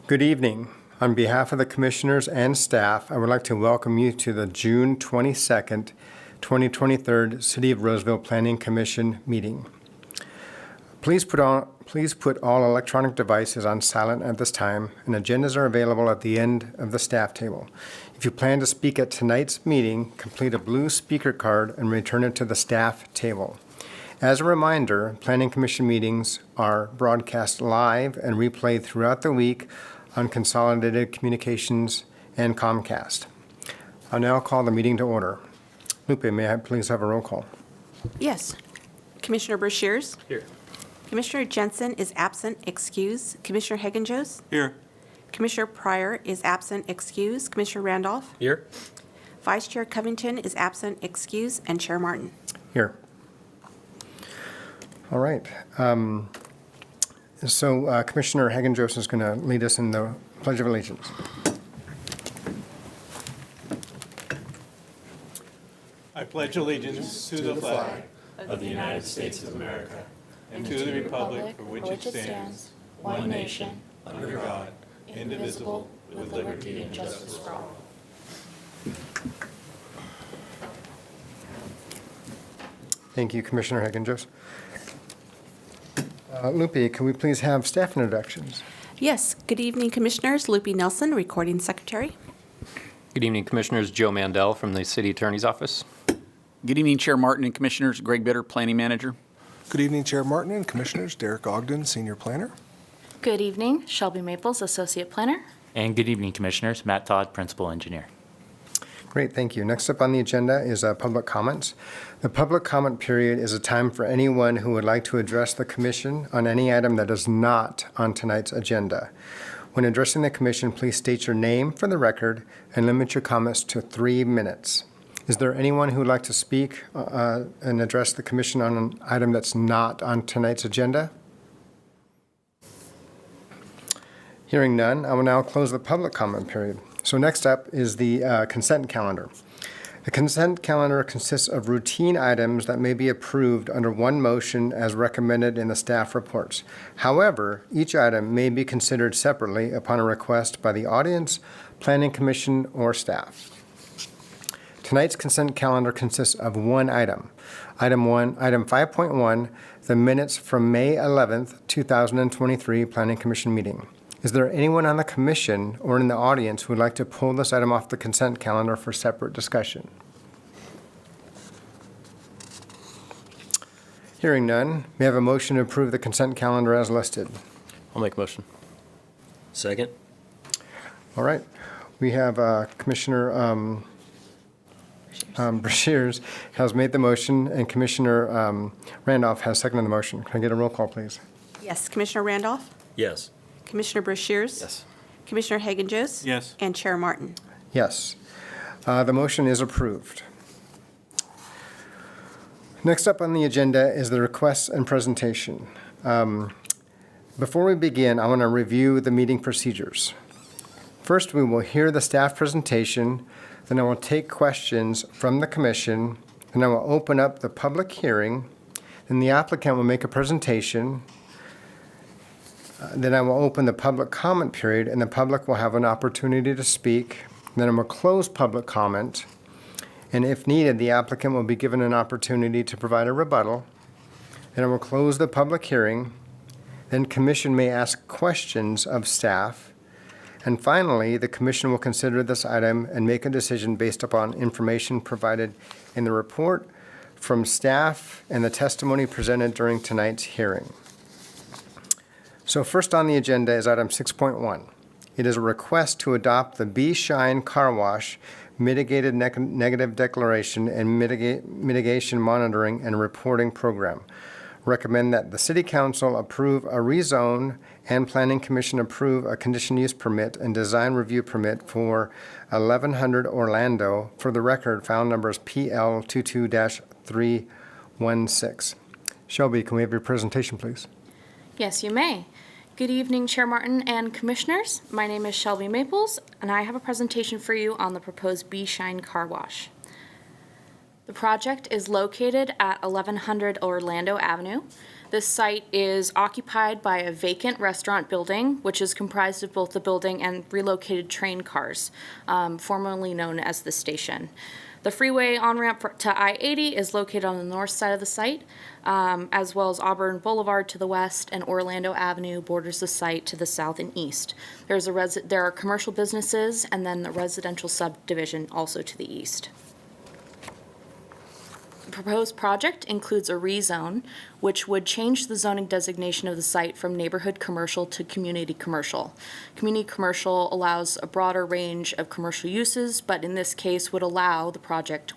Good evening. On behalf of the commissioners and staff, I would like to welcome you to the June 22nd, 2023 City of Roseville Planning Commission meeting. Please put all electronic devices on silent at this time, and agendas are available at the end of the staff table. If you plan to speak at tonight's meeting, complete a blue speaker card and return it to the staff table. As a reminder, Planning Commission meetings are broadcast live and replayed throughout the week on Consolidated Communications and Comcast. I'll now call the meeting to order. Lupe, may I please have a roll call? Yes. Commissioner Brashears? Here. Commissioner Jensen is absent, excused. Commissioner Hagenjos? Here. Commissioner Pryor is absent, excused. Commissioner Randolph? Here. Vice Chair Covington is absent, excused. And Chair Martin. Here. All right. Commissioner Hagenjos is going to lead us in the Pledge of Allegiance. I pledge allegiance to the flag of the United States of America and to the republic for which it stands, one nation, under God, indivisible, with liberty and justice for all. Thank you, Commissioner Hagenjos. Lupe, can we please have staff introductions? Yes. Good evening, Commissioners. Lupe Nelson, Recording Secretary. Good evening, Commissioners. Joe Mandel from the City Attorney's Office. Good evening, Chair Martin and Commissioners. Greg Bitter, Planning Manager. Good evening, Chair Martin and Commissioners. Derek Ogden, Senior Planner. Good evening, Shelby Maples, Associate Planner. And good evening, Commissioners. Matt Todd, Principal Engineer. Great, thank you. Next up on the agenda is public comments. The public comment period is a time for anyone who would like to address the Commission on any item that is not on tonight's agenda. When addressing the Commission, please state your name for the record and limit your comments to 3 minutes. Is there anyone who would like to speak and address the Commission on an item that's not on tonight's agenda? Hearing none, I will now close the public comment period. So next up is the consent calendar. The consent calendar consists of routine items that may be approved under one motion as recommended in the staff reports. However, each item may be considered separately upon a request by the audience, Planning Commission, or staff. Tonight's consent calendar consists of one item. Item 5.1, the minutes from May 11th, 2023 Planning Commission meeting. Is there anyone on the Commission or in the audience who would like to pull this item off the consent calendar for separate discussion? Hearing none, may I have a motion to approve the consent calendar as listed? I'll make a motion. Second. All right. We have Commissioner Brashears has made the motion, and Commissioner Randolph has seconded the motion. Can I get a roll call, please? Yes. Commissioner Randolph? Yes. Commissioner Brashears? Yes. Commissioner Hagenjos? Yes. And Chair Martin. Yes. The motion is approved. Next up on the agenda is the requests and presentation. Before we begin, I want to review the meeting procedures. First, we will hear the staff presentation, then I will take questions from the Commission, then I will open up the public hearing, then the applicant will make a presentation, then I will open the public comment period, and the public will have an opportunity to speak. Then I will close public comment, and if needed, the applicant will be given an opportunity to provide a rebuttal. Then I will close the public hearing. Then Commission may ask questions of staff. And finally, the Commission will consider this item and make a decision based upon information provided in the report from staff and the testimony presented during tonight's hearing. So first on the agenda is item 6.1. It is a request to adopt the Be Shine Car Wash Mitigated Negative Declaration and Mitigation Monitoring and Reporting Program. Recommend that the City Council approve a rezone and Planning Commission approve a conditional use permit and design review permit for 1100 Orlando, for the record, file numbers PL 22-316. Shelby, can we have your presentation, please? Yes, you may. Good evening, Chair Martin and Commissioners. My name is Shelby Maples, and I have a presentation for you on the proposed Be Shine Car Wash. The project is located at 1100 Orlando Avenue. This site is occupied by a vacant restaurant building, which is comprised of both the building and relocated train cars, formerly known as the station. The freeway on-ramp to I-80 is located on the north side of the site, as well as Auburn Boulevard to the west and Orlando Avenue borders the site to the south and east. There are commercial businesses and then the residential subdivision also to the east. The proposed project includes a rezone, which would change the zoning designation of the site from neighborhood commercial to community commercial. Community commercial allows a broader range of commercial uses, but in this case would allow the project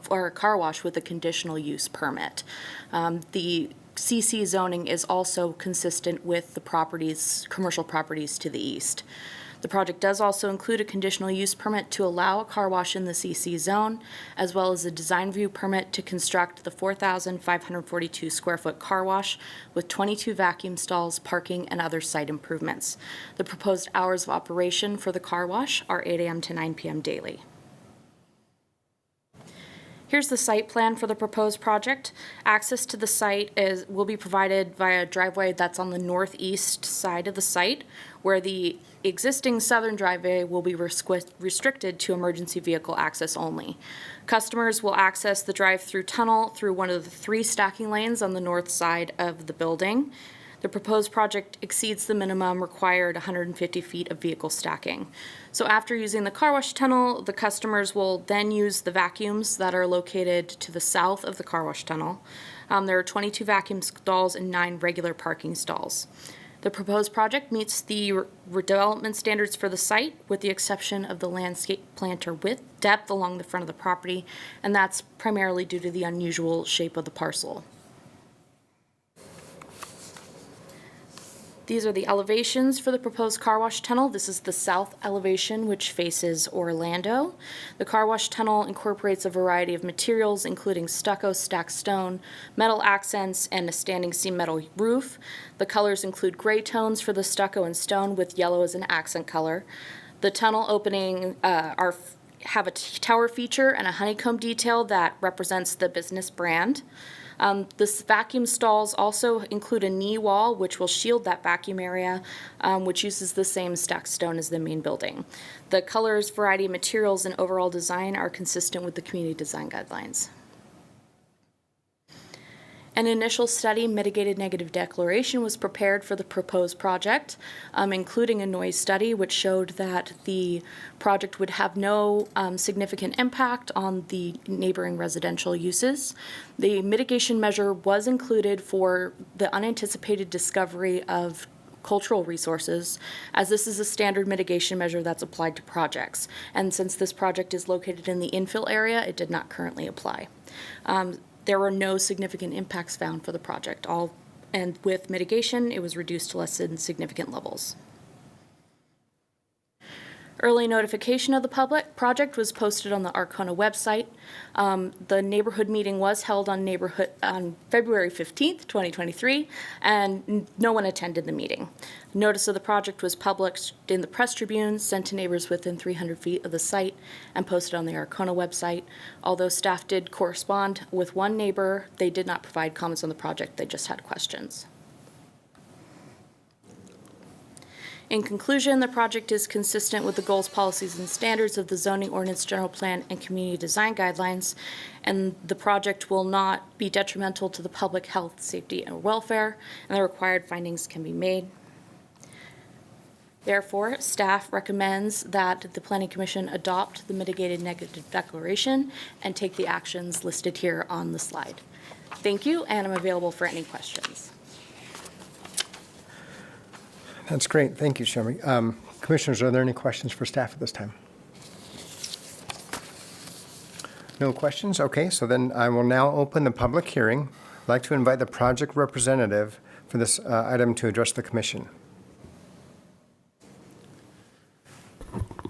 for a car wash with a conditional use permit. The CC zoning is also consistent with the commercial properties to the east. The project does also include a conditional use permit to allow a car wash in the CC zone, as well as a design review permit to construct the 4,542 square foot car wash with 22 vacuum stalls, parking, and other site improvements. The proposed hours of operation for the car wash are 8 a.m. to 9 p.m. daily. Here's the site plan for the proposed project. Access to the site will be provided via a driveway that's on the northeast side of the site, where the existing southern driveway will be restricted to emergency vehicle access only. Customers will access the drive-through tunnel through one of the 3 stacking lanes on the north side of the building. The proposed project exceeds the minimum required 150 feet of vehicle stacking. So after using the car wash tunnel, the customers will then use the vacuums that are located to the south of the car wash tunnel. There are 22 vacuum stalls and 9 regular parking stalls. The proposed project meets the redevelopment standards for the site, with the exception of the landscape planter depth along the front of the property, and that's primarily due to the unusual shape of the parcel. These are the elevations for the proposed car wash tunnel. This is the south elevation, which faces Orlando. The car wash tunnel incorporates a variety of materials, including stucco, stacked stone, metal accents, and a standing seam metal roof. The colors include gray tones for the stucco and stone, with yellow as an accent color. The tunnel opening have a tower feature and a honeycomb detail that represents the business brand. The vacuum stalls also include a knee wall, which will shield that vacuum area, which uses the same stacked stone as the main building. The colors, variety of materials, and overall design are consistent with the community design guidelines. An initial study mitigated negative declaration was prepared for the proposed project, including a noise study, which showed that the project would have no significant impact on the neighboring residential uses. The mitigation measure was included for the unanticipated discovery of cultural resources, as this is a standard mitigation measure that's applied to projects. And since this project is located in the infill area, it did not currently apply. There were no significant impacts found for the project. And with mitigation, it was reduced to less than significant levels. Early notification of the public project was posted on the Arcona website. The neighborhood meeting was held on February 15th, 2023, and no one attended the meeting. Notice of the project was published in the Press Tribune, sent to neighbors within 300 feet of the site, and posted on the Arcona website. Although staff did correspond with one neighbor, they did not provide comments on the project, they just had questions. In conclusion, the project is consistent with the goals, policies, and standards of the zoning ordinance, general plan, and community design guidelines, and the project will not be detrimental to the public health, safety, and welfare, and the required findings can be made. Therefore, staff recommends that the Planning Commission adopt the mitigated negative declaration and take the actions listed here on the slide. Thank you, and I'm available for any questions. That's great. Thank you, Shelby. Commissioners, are there any questions for staff at this time? No questions? Okay, so then I will now open the public hearing. I'd like to invite the project representative for this item to address the commission.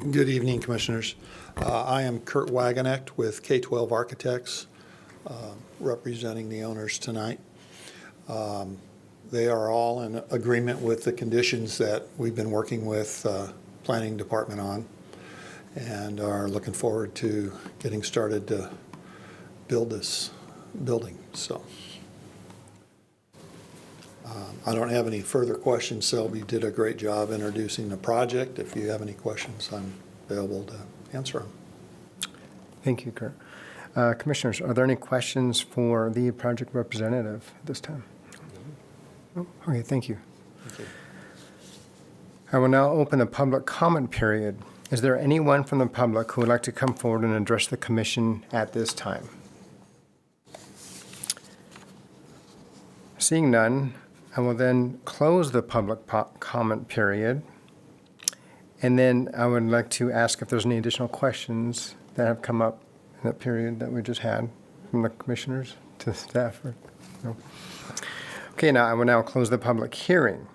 Good evening, Commissioners. I am Kurt Wagenknecht with K-12 Architects, representing the owners tonight. They are all in agreement with the conditions that we've been working with Planning Department on, and are looking forward to getting started to build this building, so. I don't have any further questions. Selby did a great job introducing the project. If you have any questions, I'm available to answer them. Thank you, Kurt. Commissioners, are there any questions for the project representative at this time? No? Okay, thank you. I will now open the public comment period. Is there anyone from the public who would like to come forward and address the commission at this time? Seeing none, I will then close the public comment period. And then I would like to ask if there's any additional questions that have come up in that period that we just had from the commissioners to the staff. No? Okay, now I will now close the public hearing.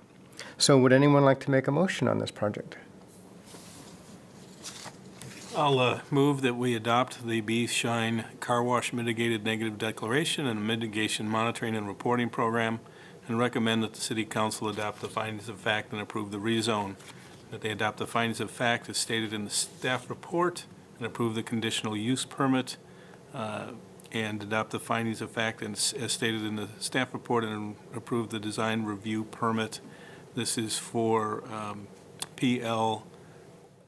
So would anyone like to make a motion on this project? I'll move that we adopt the Be Shine Car Wash Mitigated Negative Declaration and Mitigation Monitoring and Reporting Program, and recommend that the City Council adopt the findings of fact and approve the rezone. That they adopt the findings of fact as stated in the staff report and approve the conditional use permit, and adopt the findings of fact as stated in the staff report and approve the design review permit. This is for infill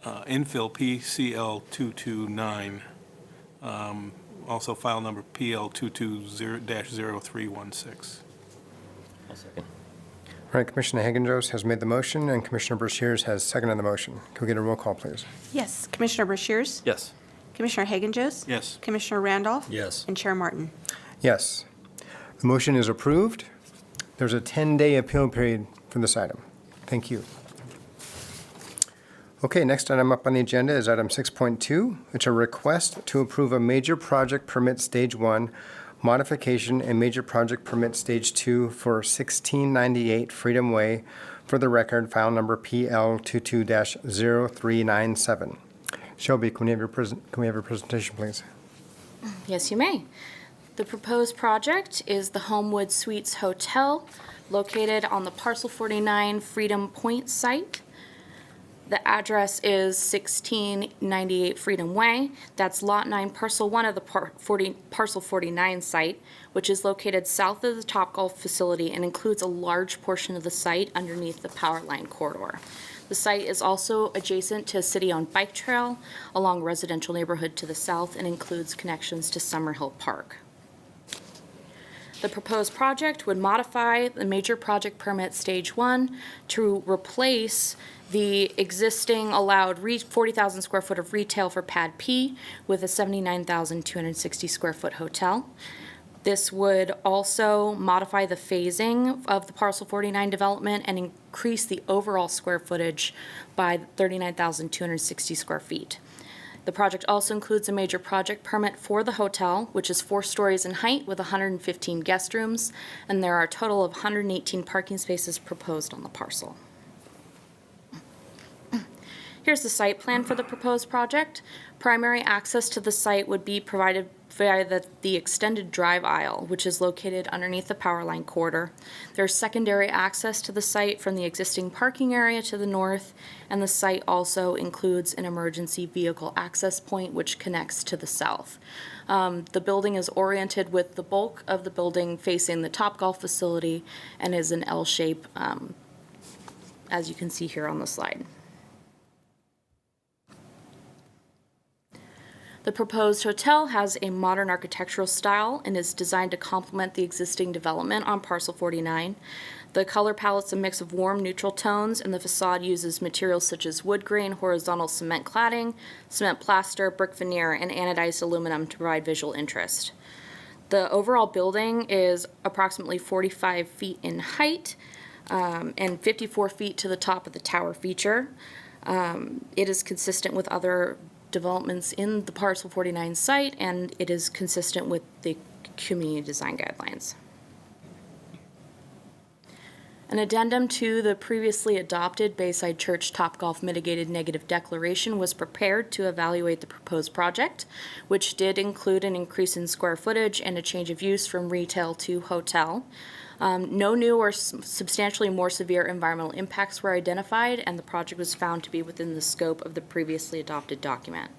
PCL 229, also file number PL 220-0316. All right, Commissioner Hagen-Jost has made the motion, and Commissioner Brashears has seconded the motion. Can we get a roll call, please? Yes. Commissioner Brashears? Yes. Commissioner Hagen-Jost? Yes. Commissioner Randolph? Yes. And Chair Martin. Yes. The motion is approved. There's a 10-day appeal period for this item. Thank you. Okay, next item up on the agenda is item 6.2. It's a request to approve a major project permit Stage 1 modification and major project permit Stage 2 for 1698 Freedom Way, for the record, file number PL 22-0397. Shelby, can we have your presentation, please? Yes, you may. The proposed project is the Homewood Suites Hotel, located on the Parcel 49 Freedom Point site. The address is 1698 Freedom Way. That's Lot 9, Parcel 1 of the Parcel 49 site, which is located south of the Topgolf facility and includes a large portion of the site underneath the power line corridor. The site is also adjacent to a city-owned bike trail along a residential neighborhood to the south and includes connections to Summerhill Park. The proposed project would modify the major project permit Stage 1 to replace the existing allowed 40,000 square foot of retail for Pad P with a 79,260 square foot hotel. This would also modify the phasing of the Parcel 49 development and increase the overall square footage by 39,260 square feet. The project also includes a major project permit for the hotel, which is 4 stories in height with 115 guest rooms, and there are a total of 118 parking spaces proposed on the parcel. Here's the site plan for the proposed project. Primary access to the site would be provided via the extended drive aisle, which is located underneath the power line corridor. There's secondary access to the site from the existing parking area to the north, and the site also includes an emergency vehicle access point which connects to the south. The building is oriented with the bulk of the building facing the Topgolf facility and is an L shape, as you can see here on the slide. The proposed hotel has a modern architectural style and is designed to complement the existing development on Parcel 49. The color palette's a mix of warm, neutral tones, and the facade uses materials such as wood grain, horizontal cement cladding, cement plaster, brick veneer, and anodized aluminum to provide visual interest. The overall building is approximately 45 feet in height and 54 feet to the top of the tower feature. It is consistent with other developments in the Parcel 49 site, and it is consistent with the community design guidelines. An addendum to the previously adopted Bayside Church Topgolf Mitigated Negative Declaration was prepared to evaluate the proposed project, which did include an increase in square footage and a change of use from retail to hotel. No new or substantially more severe environmental impacts were identified, and the project was found to be within the scope of the previously adopted document.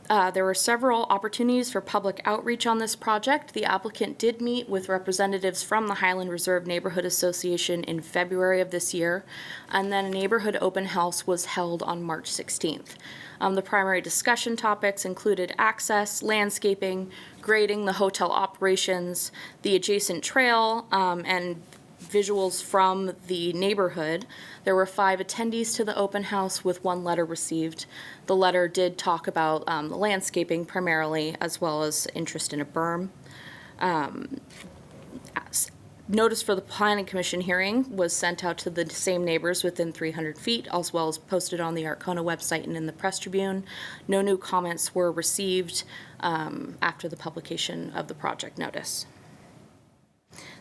There were several opportunities for public outreach on this project. The applicant did meet with representatives from the Highland Reserve Neighborhood Association in February of this year, and then a neighborhood open house was held on March 16th. The primary discussion topics included access, landscaping, grading, the hotel operations, the adjacent trail, and visuals from the neighborhood. There were 5 attendees to the open house with 1 letter received. The letter did talk about the landscaping primarily, as well as interest in a berm. Notice for the Planning Commission hearing was sent out to the same neighbors within 300 feet, as well as posted on the Arcona website and in the Press Tribune. No new comments were received after the publication of the project notice.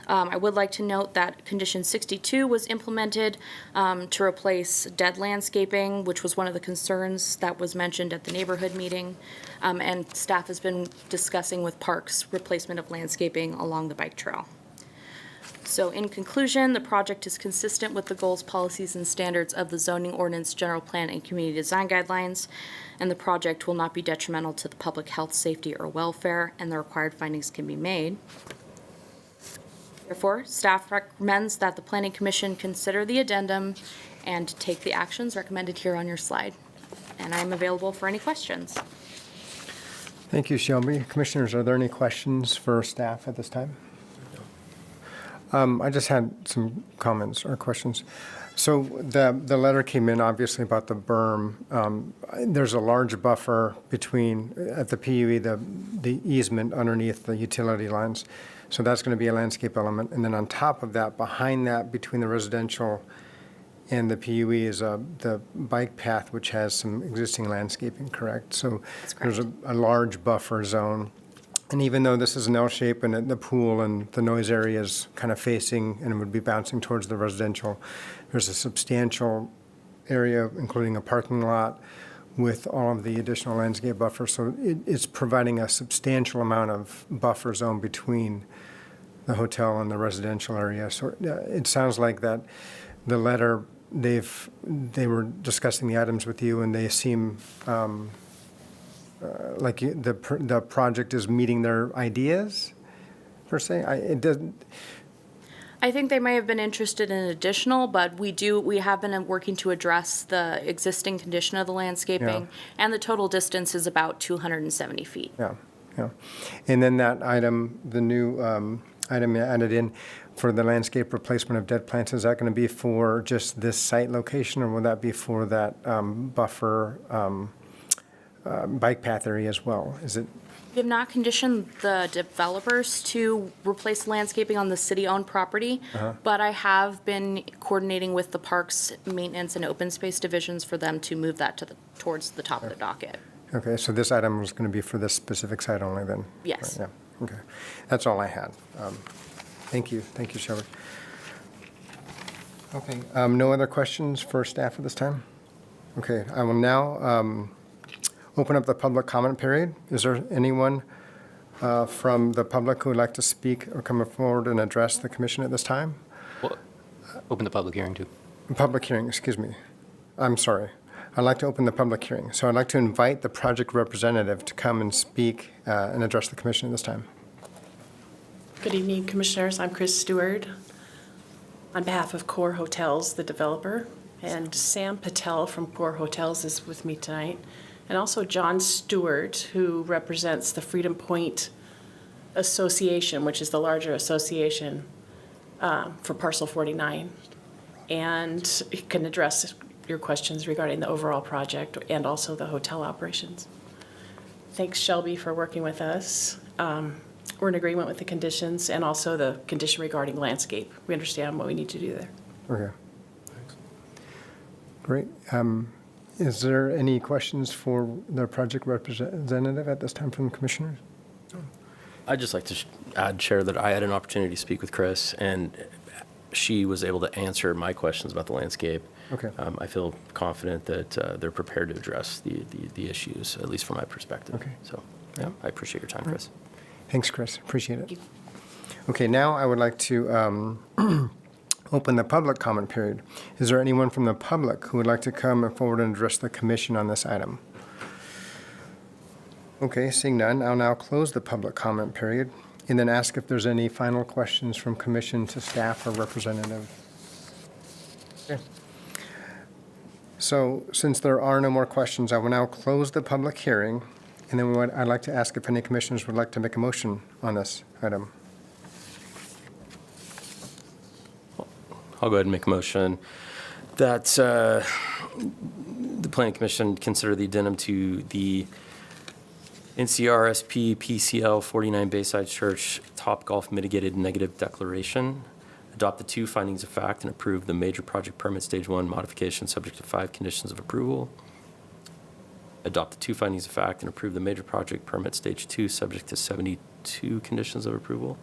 I would like to note that Condition 62 was implemented to replace dead landscaping, which was one of the concerns that was mentioned at the neighborhood meeting, and staff has been discussing with Parks replacement of landscaping along the bike trail. So in conclusion, the project is consistent with the goals, policies, and standards of the zoning ordinance, general plan, and community design guidelines, and the project will not be detrimental to the public health, safety, or welfare, and the required findings can be made. Therefore, staff recommends that the Planning Commission consider the addendum and take the actions recommended here on your slide. And I'm available for any questions. Thank you, Shelby. Commissioners, are there any questions for staff at this time? I just had some comments or questions. So the letter came in obviously about the berm. There's a large buffer between, at the PUE, the easement underneath the utility lines. So that's going to be a landscape element. And then on top of that, behind that, between the residential and the PUE is the bike path, which has some existing landscaping, correct? So That's correct. there's a large buffer zone. And even though this is an L shape and the pool and the noise area is kind of facing and would be bouncing towards the residential, there's a substantial area, including a parking lot, with all of the additional landscape buffer. So it's providing a substantial amount of buffer zone between the hotel and the residential area. So it sounds like that the letter, they were discussing the items with you, and they seem like the project is meeting their ideas, per se. It doesn't. I think they may have been interested in additional, but we have been working to address the existing condition of the landscaping, Yeah. and the total distance is about 270 feet. Yeah. And then that item, the new item added in for the landscape replacement of dead plants, is that going to be for just this site location, or will that be for that buffer bike path area as well? Is it? We have not conditioned the developers to replace landscaping on the city-owned property, but I have been coordinating with the Parks Maintenance and Open Space Divisions for them to move that towards the top of the docket. Okay, so this item was going to be for this specific site only then? Yes. Right, yeah, okay. That's all I had. Thank you, Shelby. Okay, no other questions for staff at this time? Okay, I will now open up the public comment period. Is there anyone from the public who would like to speak or come forward and address the commission at this time? Well, open the public hearing too. Public hearing, excuse me. I'm sorry. I'd like to open the public hearing. So I'd like to invite the project representative to come and speak and address the commission at this time. Good evening, Commissioners. I'm Chris Stewart on behalf of Core Hotels, the developer, and Sam Patel from Core Hotels is with me tonight, and also John Stewart, who represents the Freedom Point Association, which is the larger association for Parcel 49, and he can address your questions regarding the overall project and also the hotel operations. Thanks, Shelby, for working with us. We're in agreement with the conditions and also the condition regarding landscape. We understand what we need to do there. Okay. Great. Is there any questions for the project representative at this time from the commissioners? I'd just like to add, Chair, that I had an opportunity to speak with Chris, and she was able to answer my questions about the landscape. Okay. I feel confident that they're prepared to address the issues, at least from my perspective. Okay. So, yeah, I appreciate your time, Chris. Thanks, Chris. Appreciate it. Okay, now I would like to open the public comment period. Is there anyone from the public who would like to come forward and address the commission on this item? Okay, seeing none, I'll now close the public comment period and then ask if there's any final questions from commission to staff or representative. Okay. So since there are no more questions, I will now close the public hearing. And then I'd like to ask if any commissioners would like to make a motion on this item. I'll go ahead and make a motion that the Planning Commission consider the addendum to the NCRSP PCL 49 Bayside Church Topgolf Mitigated Negative Declaration, adopt the 2 findings of fact, and approve the major project permit stage 1 modification subject to 5 conditions of approval. Adopt the 2 findings of fact and approve the major project permit stage 2 subject to 72 conditions of approval.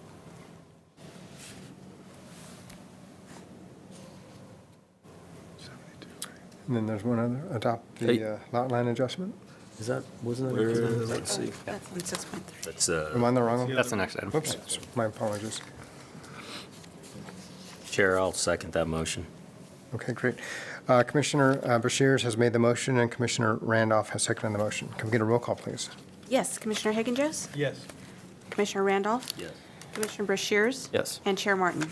And then there's one other, adopt the lot line adjustment. Is that, wasn't that? Let's see. That's on 6.3. That's, Am I on the wrong one? that's the next item. Whoops, my apologies. Chair, I'll second that motion. Okay, great. Commissioner Bashir has made the motion, and Commissioner Randolph has seconded the motion. Can we get a roll call, please? Yes, Commissioner Hagan-Jost? Yes. Commissioner Randolph? Yes. Commissioner Brashears? Yes. And Chair Martin.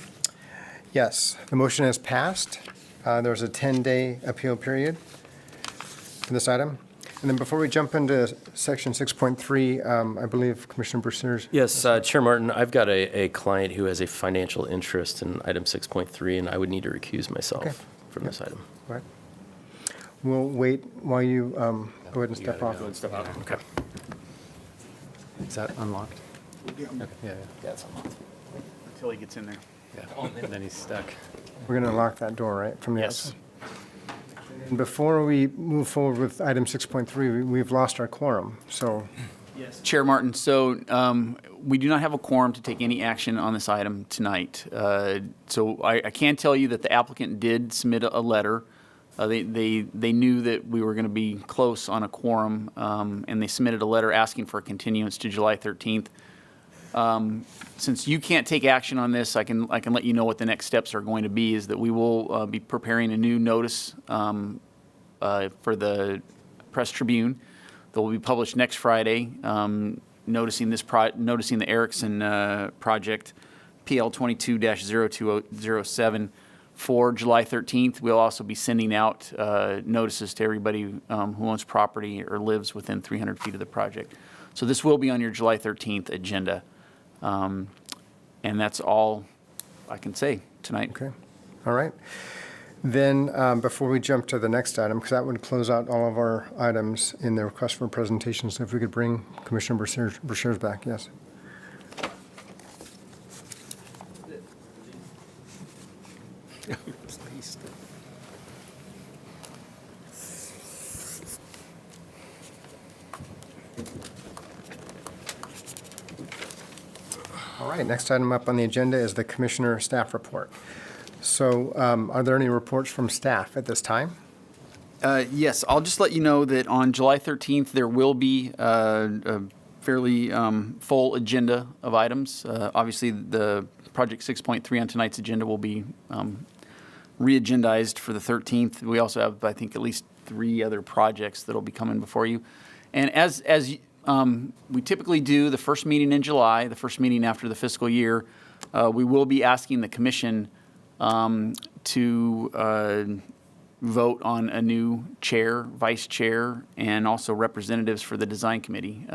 Yes, the motion has passed. There's a 10-day appeal period for this item. And then before we jump into section 6.3, I believe Commissioner Brashears. Yes, Chair Martin, I've got a client who has a financial interest in item 6.3, and I would need to recuse myself Okay. from this item. All right. We'll wait while you go ahead and step off. Okay. Is that unlocked? Okay, yeah, That's unlocked. Until he gets in there. yeah. And then he's stuck. We're going to lock that door, right, from the Yes. outside? And before we move forward with item 6.3, we've lost our quorum, so. Chair Martin, so we do not have a quorum to take any action on this item tonight. So I can tell you that the applicant did submit a letter. They knew that we were going to be close on a quorum, and they submitted a letter asking for a continuance to July 13th. Since you can't take action on this, I can let you know what the next steps are going to be, is that we will be preparing a new notice for the Press Tribune that will be published next Friday, noticing the Erickson project, PL 22-0207 for July 13th. We'll also be sending out notices to everybody who owns property or lives within 300 feet of the project. So this will be on your July 13th agenda. And that's all I can say tonight. Okay, all right. Then, before we jump to the next item, because that would close out all of our items in the request for presentations, if we could bring Commissioner Brashears back, yes. All right, next item up on the agenda is the Commissioner Staff Report. So are there any reports from staff at this time? Yes, I'll just let you know that on July 13th, there will be a fairly full agenda of items. Obviously, the Project 6.3 on tonight's agenda will be re-agendized for the 13th. We also have, I think, at least 3 other projects that will be coming before you. And as we typically do, the first meeting in July, the first meeting after the fiscal year, we will be asking the commission to vote on a new chair, vice chair, and also representatives for the design committee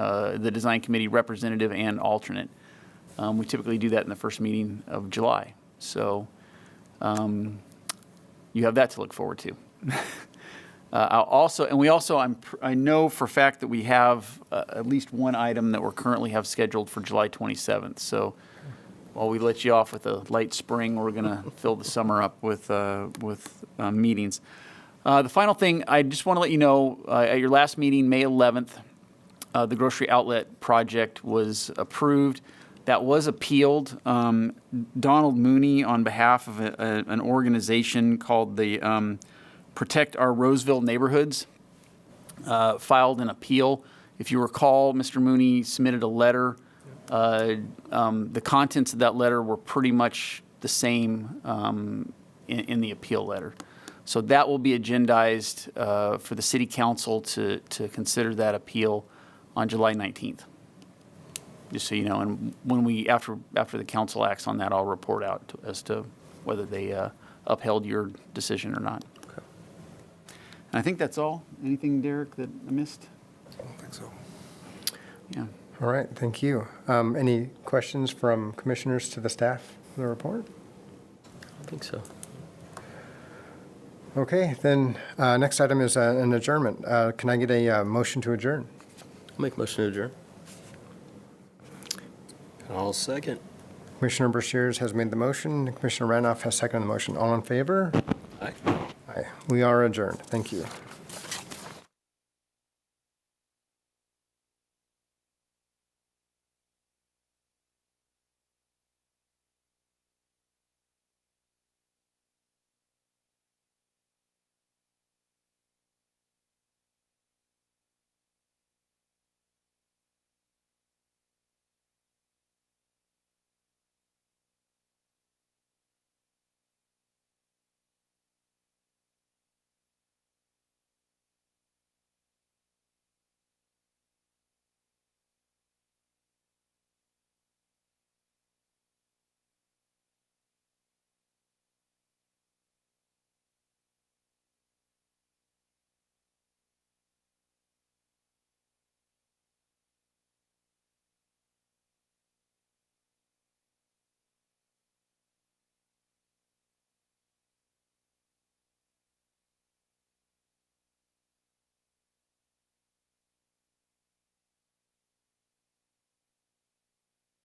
representative and alternate. We typically do that in the first meeting of July. So you have that to look forward to. I know for a fact that we have at least one item that we're currently have scheduled for July 27th. So while we let you off with a light spring, we're going to fill the summer up with meetings. The final thing, I just want to let you know, at your last meeting, May 11th, the grocery outlet project was approved. That was appealed. Donald Mooney, on behalf of an organization called the Protect Our Roseville Neighborhoods, filed an appeal. If you recall, Mr. Mooney submitted a letter. The contents of that letter were pretty much the same in the appeal letter. So that will be agendized for the city council to consider that appeal on July 19th. Just so you know, and when we, after the council acts on that, I'll report out as to whether they upheld your decision or not. And I think that's all. Anything, Derek, that I missed? I don't think so. Yeah. All right, thank you. Any questions from commissioners to the staff for the report? I think so. Okay, then, next item is an adjournment. Can I get a motion to adjourn? I'll make a motion to adjourn. I'll second. Commissioner Brashears has made the motion. Commissioner Randolph has seconded the motion. All in favor? Aye. Aye. We are adjourned. Thank you.